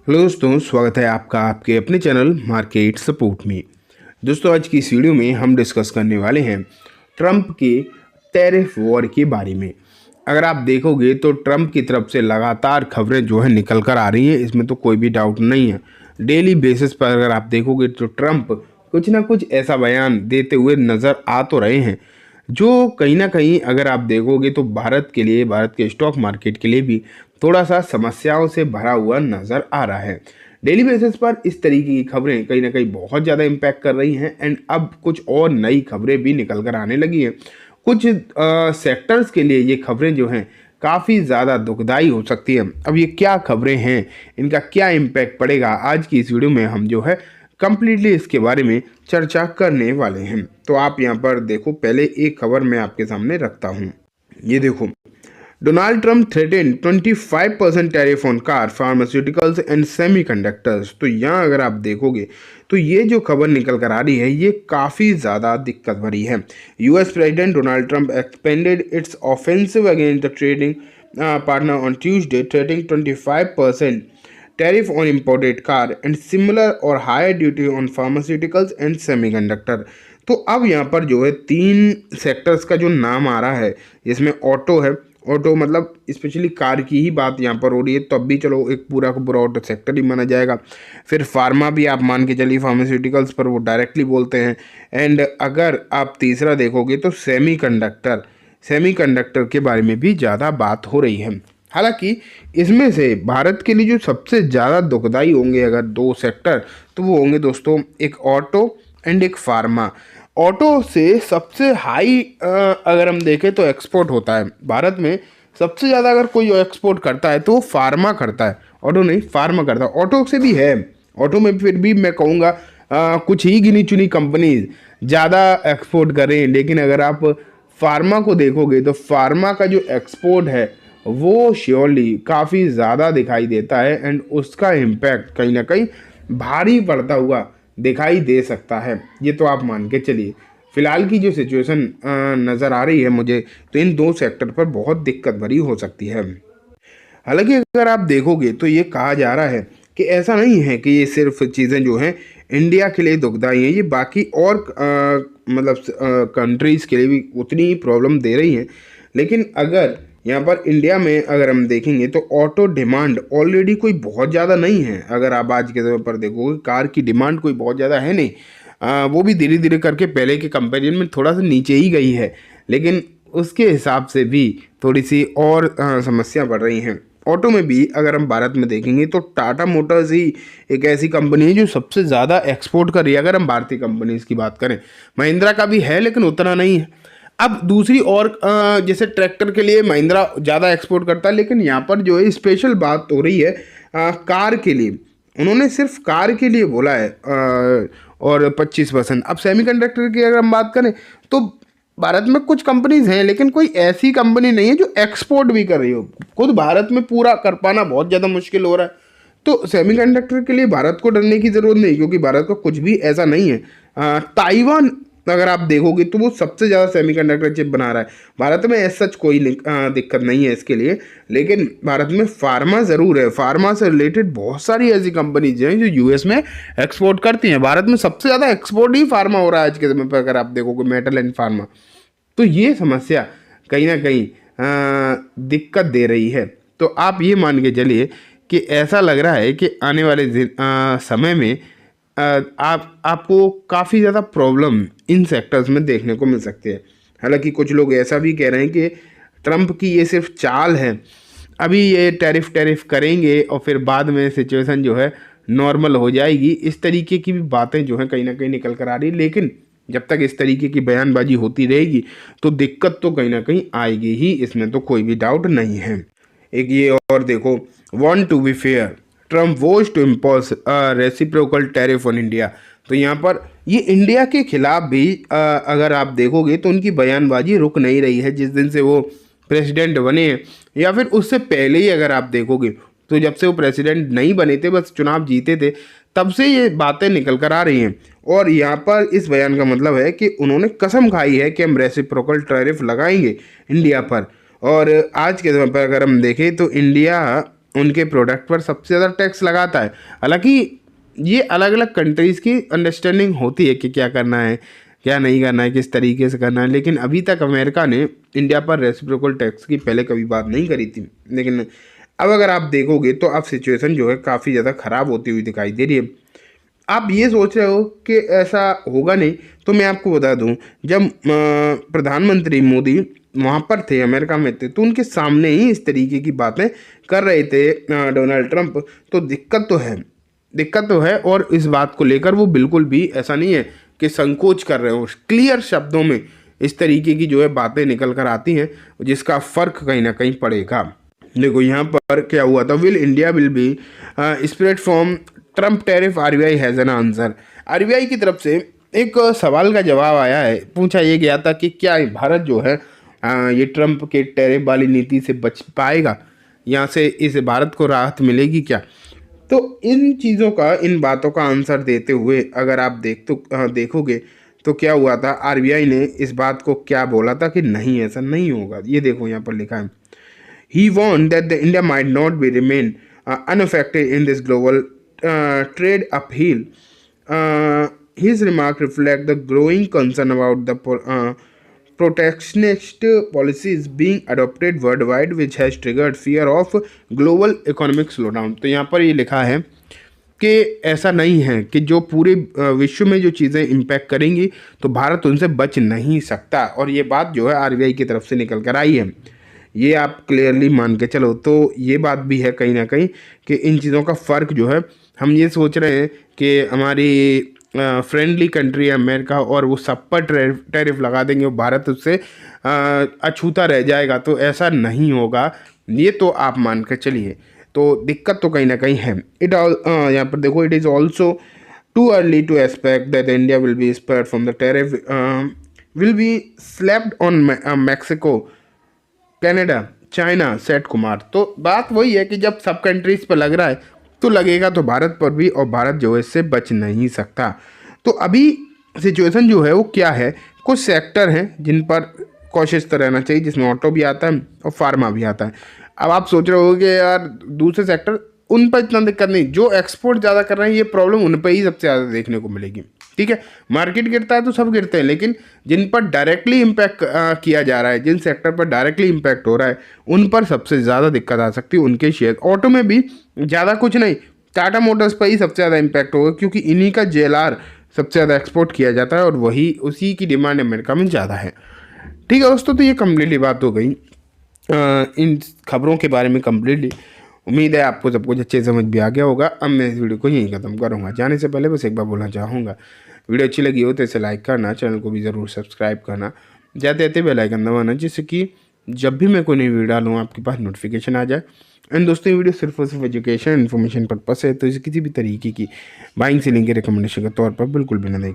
Hello दोस्तों, स्वागत है आपका आपके अपने चैनल मार्केट सपोर्ट में। दोस्तों, आज की इस वीडियो में हम डिस्कस करने वाले हैं ट्रंप के टैरिफ वॉर के बारे में। अगर आप देखोगे तो ट्रंप की तरफ से लगातार खबरें जो है निकल कर आ रही हैं, इसमें तो कोई भी डाउट नहीं है। डेली बेसिस पर अगर आप देखोगे तो ट्रंप कुछ ना कुछ ऐसा बयान देते हुए नज़र आ तो रहे हैं जो कहीं ना कहीं अगर आप देखोगे तो भारत के लिए, भारत के स्टॉक मार्केट के लिए भी थोड़ा सा समस्याओं से भरा हुआ नज़र आ रहा है। डेली बेसिस पर इस तरीके की खबरें कहीं ना कहीं बहुत ज़्यादा इम्पैक्ट कर रही हैं एंड अब कुछ और नई खबरें भी निकल कर आने लगी हैं। कुछ सेक्टर्स के लिए ये खबरें जो हैं काफ़ी ज़्यादा दुखदाई हो सकती हैं। अब ये क्या खबरें हैं, इनका क्या इम्पैक्ट पड़ेगा, आज की इस वीडियो में हम जो है कंप्लीटली इसके बारे में चर्चा करने वाले हैं। तो आप यहाँ पर देखो, पहले एक खबर मैं आपके सामने रखता हूँ। ये देखो, Donald Trump threaten 25% tariff on car, pharmaceuticals and semiconductors. तो यहाँ अगर आप देखोगे तो ये जो खबर निकल कर आ रही है ये काफ़ी ज़्यादा दिक्कत भरी है। US president Donald Trump expanded it's offensive against the trading partner on Tuesday, threatening 25% tariff on imported car and similar or higher duty on pharmaceuticals and semiconductor। तो अब यहाँ पर जो है तीन सेक्टर्स का जो नाम आ रहा है, इसमें ऑटो है। ऑटो मतलब स्पेशली कार की ही बात यहाँ पर हो रही है, तब भी चलो एक पूरा का पूरा ऑटो सेक्टर ही माना जाएगा। फिर फार्मा भी आप मान के चलिए, फार्मास्यूटिकल्स पर वो डायरेक्टली बोलते हैं। एंड अगर आप तीसरा देखोगे तो सेमीकंडक्टर के बारे में भी ज़्यादा बात हो रही है। हालांकि इसमें से भारत के लिए जो सबसे ज़्यादा दुखदाई होंगे अगर दो सेक्टर, तो वो होंगे दोस्तों एक ऑटो एंड एक फार्मा। ऑटो से सबसे हाई अगर हम देखें तो एक्सपोर्ट होता है भारत में। सबसे ज़्यादा अगर कोई एक्सपोर्ट करता है तो वो फार्मा करता है, ऑटो नहीं, फार्मा करता है। ऑटो से भी है, ऑटो में फिर भी मैं कहूँगा कुछ ही गिनी चुनी कंपनीज ज़्यादा एक्सपोर्ट कर रही हैं। लेकिन अगर आप फार्मा को देखोगे तो फार्मा का जो एक्सपोर्ट है वो श्योरली काफ़ी ज़्यादा दिखाई देता है एंड उसका इम्पैक्ट कहीं ना कहीं भारी पड़ता हुआ दिखाई दे सकता है। ये तो आप मान के चलिए। फिलहाल की जो सिचुएशन नज़र आ रही है मुझे, तो इन दो सेक्टर पर बहुत दिक्कत भरी हो सकती है। हालांकि अगर आप देखोगे तो ये कहा जा रहा है कि ऐसा नहीं है कि ये सिर्फ चीज़ें जो हैं इंडिया के लिए दुखदाई हैं, ये बाकी और मतलब कंट्रीज़ के लिए भी उतनी ही प्रॉब्लम दे रही हैं। लेकिन अगर यहाँ पर इंडिया में अगर हम देखेंगे तो ऑटो डिमांड ऑलरेडी कोई बहुत ज़्यादा नहीं है। अगर आप आज के समय पर देखोगे कार की डिमांड कोई बहुत ज़्यादा है नहीं, वो भी धीरे धीरे करके पहले के कंपेरिजन में थोड़ा सा नीचे ही गई है। लेकिन उसके हिसाब से भी थोड़ी सी और समस्या बढ़ रही हैं। ऑटो में भी अगर हम भारत में देखेंगे तो टाटा मोटर्स ही एक ऐसी कंपनी है जो सबसे ज़्यादा एक्सपोर्ट कर रही है। अगर हम भारतीय कंपनीज की बात करें, महिंद्रा का भी है लेकिन उतना नहीं है। अब दूसरी और जैसे ट्रैक्टर के लिए महिंद्रा ज़्यादा एक्सपोर्ट करता है, लेकिन यहाँ पर जो है स्पेशल बात हो रही है कार के लिए। उन्होंने सिर्फ कार के लिए बोला है और 25%। अब सेमीकंडक्टर की अगर हम बात करें तो भारत में कुछ कंपनीज हैं लेकिन कोई ऐसी कंपनी नहीं है जो एक्सपोर्ट भी कर रही हो। खुद भारत में पूरा कर पाना बहुत ज़्यादा मुश्किल हो रहा है। तो सेमीकंडक्टर के लिए भारत को डरने की ज़रूरत नहीं, क्योंकि भारत का कुछ भी ऐसा नहीं है। ताइवान अगर आप देखोगे तो वो सबसे ज़्यादा सेमीकंडक्टर चिप बना रहा है। भारत में ऐसा सच कोई दिक्कत नहीं है इसके लिए। लेकिन भारत में फार्मा ज़रूर है। फार्मा से रिलेटेड बहुत सारी ऐसी कंपनीज हैं जो यूएस में एक्सपोर्ट करती हैं। भारत में सबसे ज़्यादा एक्सपोर्ट ही फार्मा हो रहा है आज के समय पर, अगर आप देखोगे मेटल एंड फार्मा। तो ये समस्या कहीं ना कहीं दिक्कत दे रही है। तो आप ये मान के चलिए कि ऐसा लग रहा है कि आने वाले समय में आपको काफ़ी ज़्यादा प्रॉब्लम इन सेक्टर्स में देखने को मिल सकती है। हालांकि कुछ लोग ऐसा भी कह रहे हैं कि ट्रंप की ये सिर्फ चाल है, अभी ये टैरिफ करेंगे और फिर बाद में सिचुएशन जो है नॉर्मल हो जाएगी। इस तरीके की भी बातें जो हैं कहीं ना कहीं निकल कर आ रही है। लेकिन जब तक इस तरीके की बयानबाजी होती रहेगी तो दिक्कत तो कहीं ना कहीं आएगी ही, इसमें तो कोई भी डाउट नहीं है। एक ये और देखो, want to be fair, Trump was to impose reciprocal tariff on India. तो यहाँ पर ये इंडिया के खिलाफ भी अगर आप देखोगे तो उनकी बयानबाजी रुक नहीं रही है। जिस दिन से वो प्रेसिडेंट बने हैं या फिर उससे पहले ही अगर आप देखोगे तो जब से वो प्रेसिडेंट नहीं बने थे, बस चुनाव जीते थे, तब से ये बातें निकल कर आ रही हैं। और यहाँ पर इस बयान का मतलब है कि उन्होंने कसम खाई है कि हम रेसिप्रोकल टैरिफ लगाएंगे इंडिया पर। और आज के समय पर अगर हम देखें तो इंडिया उनके प्रोडक्ट पर सबसे ज़्यादा टैक्स लगाता है। हालांकि ये अलग अलग कंट्रीज़ की अंडरस्टैंडिंग होती है कि क्या करना है, क्या नहीं करना है, किस तरीके से करना है, लेकिन अभी तक अमेरिका ने इंडिया पर रेसिप्रोकल टैक्स की पहले कभी बात नहीं करी थी। लेकिन अब अगर आप देखोगे तो अब सिचुएशन जो है काफ़ी ज़्यादा ख़राब होती हुई दिखाई दे रही है। आप ये सोच रहे हो कि ऐसा होगा नहीं, तो मैं आपको बता दूं, जब प्रधानमंत्री मोदी वहाँ पर थे, अमेरिका में थे, तो उनके सामने ही इस तरीके की बातें कर रहे थे डोनाल्ड ट्रंप। तो दिक्कत तो है और इस बात को लेकर वो बिल्कुल भी ऐसा नहीं है कि संकोच कर रहे हो। क्लियर शब्दों में इस तरीके की जो है बातें निकल कर आती हैं, जिसका फ़र्क कहीं ना कहीं पड़ेगा। देखो यहाँ पर क्या हुआ था, India will be spread from Trump tariff, RBI has an answer. RBI की तरफ से एक सवाल का जवाब आया है। पूछा ये गया था कि क्या भारत जो है ये ट्रम्प के टैरिफ वाली नीति से बच पाएगा, यहाँ से इस भारत को राहत मिलेगी क्या। तो इन चीज़ों का, इन बातों का आंसर देते हुए अगर आप देखोगे तो क्या हुआ था, आरबीआई ने इस बात को क्या बोला था कि नहीं, ऐसा नहीं होगा। ये देखो यहाँ पर लिखा है, he warned that the India might not be remain unaffected in this global trade upheaval. His remark reflect the growing concern about the protectionist policies being adopted worldwide, which has triggered fear of global economic slowdown. तो यहाँ पर ये लिखा है कि ऐसा नहीं है कि जो पूरे विश्व में जो चीज़ें इम्पैक्ट करेंगी तो भारत उनसे बच नहीं सकता, और ये बात जो है आरबीआई की तरफ से निकल कर आई है। ये आप क्लियरली मान के चलो। तो ये बात भी है कहीं ना कहीं कि इन चीज़ों का फ़र्क जो है, हम ये सोच रहे हैं कि हमारी फ्रेंडली कंट्री है अमेरिका और वो सब पर टैरिफ लगा देंगे, वो भारत उससे अछूता रह जाएगा, तो ऐसा नहीं होगा। ये तो आप मान के चलिए। तो दिक्कत तो कहीं ना कहीं है। यहाँ पर देखो, it is also too early to expect that India will be spared from the tariff will be slapped on Mexico, Canada, China, Seth Kumar. तो बात वही है कि जब सब कंट्रीज़ पर लग रहा है तो लगेगा तो भारत पर भी, और भारत जो है इससे बच नहीं सकता। तो अभी सिचुएशन जो है वो क्या है, कुछ सेक्टर हैं जिन पर कॉशियस तो रहना चाहिए, जिसमें ऑटो भी आता है और फार्मा भी आता है। अब आप सोच रहे हो कि यार दूसरे सेक्टर, उन पर इतना दिक्कत नहीं, जो एक्सपोर्ट ज़्यादा कर रहे हैं ये प्रॉब्लम उन पर ही सबसे ज़्यादा देखने को मिलेगी। ठीक है, मार्केट गिरता है तो सब गिरते हैं, लेकिन जिन पर डायरेक्टली इम्पैक्ट किया जा रहा है, जिन सेक्टर पर डायरेक्टली इम्पैक्ट हो रहा है, उन पर सबसे ज़्यादा दिक्कत आ सकती है। उनके शेयर, ऑटो में भी ज़्यादा कुछ नहीं, टाटा मोटर्स पर ही सबसे ज़्यादा इम्पैक्ट होगा, क्योंकि इन्हीं का जेएलआर सबसे ज़्यादा एक्सपोर्ट किया जाता है और वही उसी की डिमांड अमेरिका में ज़्यादा है। ठीक है दोस्तों, तो ये कम्प्लीटली बात हो गई इन खबरों के बारे में कम्प्लीटली। उम्मीद है आपको सब कुछ अच्छे समझ भी आ गया होगा। अब मैं इस वीडियो को यहीं ख़त्म करूँगा। जाने से पहले बस एक बार बोलना चाहूँगा, वीडियो अच्छी लगी हो तो इसे लाइक करना, चैनल को भी ज़रूर सब्सक्राइब करना, जाते जाते बेल आइकन दबाना, जिससे कि जब भी मैं कोई नई वीडियो डालूँ आपके पास नोटिफिकेशन आ जाए। एंड दोस्तों, ये वीडियो सिर्फ और सिर्फ एजुकेशन इन्फॉर्मेशन पर्पस है, तो इसे किसी भी तरीके की बाइंग सेलिंग के रिकमेंडेशन के तौर पर बिल्कुल भी ना दें।